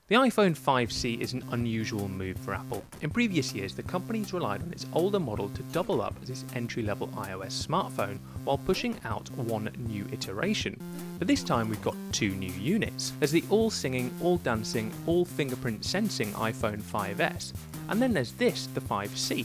The iPhone 5C is an unusual move for Apple. In previous years, the company's relied on its older model to double up as its entry-level iOS smartphone while pushing out one new iteration. But this time we've got two new units. There's the all-singing, all-dancing, all-fingerprint sensing iPhone 5S, and then there's this, the 5C.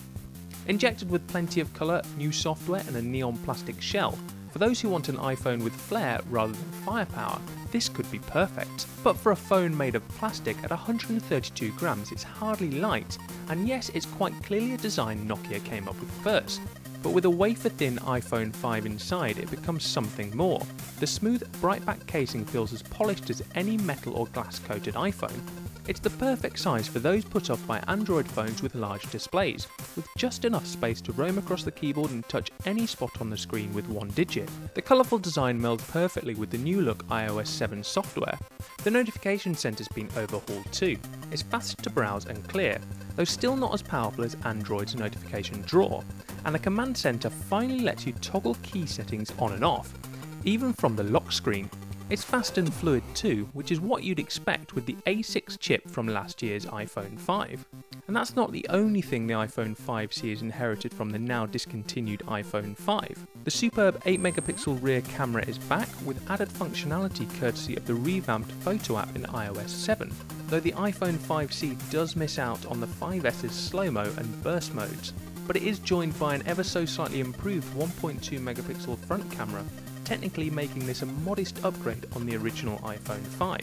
Injected with plenty of colour, new software and a neon plastic shell, for those who want an iPhone with flair rather than firepower, this could be perfect. But for a phone made of plastic at 132 grams, it's hardly light, and yes, it's quite clearly a design Nokia came up with first. But with a wafer-thin iPhone 5 inside, it becomes something more. The smooth, bright-back casing feels as polished as any metal or glass-coated iPhone. It's the perfect size for those put off by Android phones with large displays, with just enough space to roam across the keyboard and touch any spot on the screen with one digit. The colourful design melds perfectly with the new look iOS 7 software. The notification centre's been overhauled too. It's fast to browse and clear, though still not as powerful as Android's notification drawer, and the command centre finally lets you toggle key settings on and off, even from the lock screen. It's fast and fluid too, which is what you'd expect with the A6 chip from last year's iPhone 5. And that's not the only thing the iPhone 5C has inherited from the now discontinued iPhone 5. The superb 8-megapixel rear camera is back with added functionality courtesy of the revamped photo app in iOS 7, though the iPhone 5C does miss out on the 5S's slow-mo and burst modes, but it is joined by an ever so slightly improved 1.2 megapixel front camera, technically making this a modest upgrade on the original iPhone 5.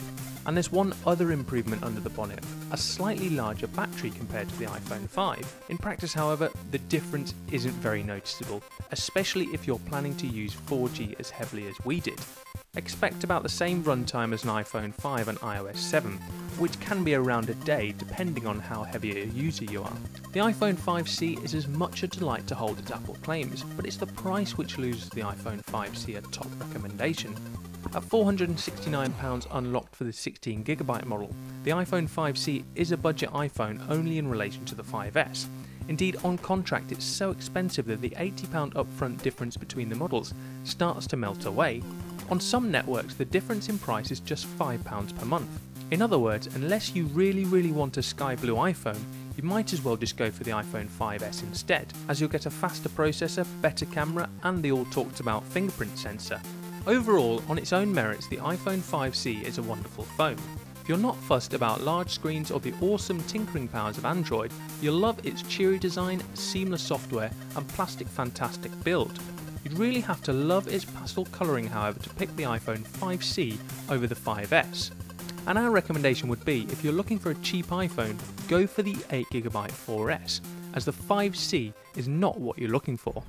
And there's one other improvement under the bonnet, a slightly larger battery compared to the iPhone 5. In practice, however, the difference isn't very noticeable, especially if you're planning to use 4G as heavily as we did. Expect about the same runtime as an iPhone 5 and iOS 7, which can be around a day depending on how heavy a user you are. The iPhone 5C is as much a delight to hold as Apple claims, but it's the price which loses the iPhone 5C a top recommendation. At £469 unlocked for the 16GB model, the iPhone 5C is a budget iPhone only in relation to the 5S. Indeed, on contract it's so expensive that the £80 upfront difference between the models starts to melt away. On some networks the difference in price is just £5 per month. In other words, unless you really want a sky blue iPhone, you might as well just go for the iPhone 5S instead, as you'll get a faster processor, better camera and the all talked about fingerprint sensor. Overall, on its own merits, the iPhone 5C is a wonderful phone. If you're not fussed about large screens or the awesome tinkering powers of Android, you'll love its cheery design, seamless software and plastic fantastic build. You'd really have to love its pastel colouring, however, to pick the iPhone 5C over the 5S. And our recommendation would be, if you're looking for a cheap iPhone, go for the 8GB 4S, as the 5C is not what you're looking for.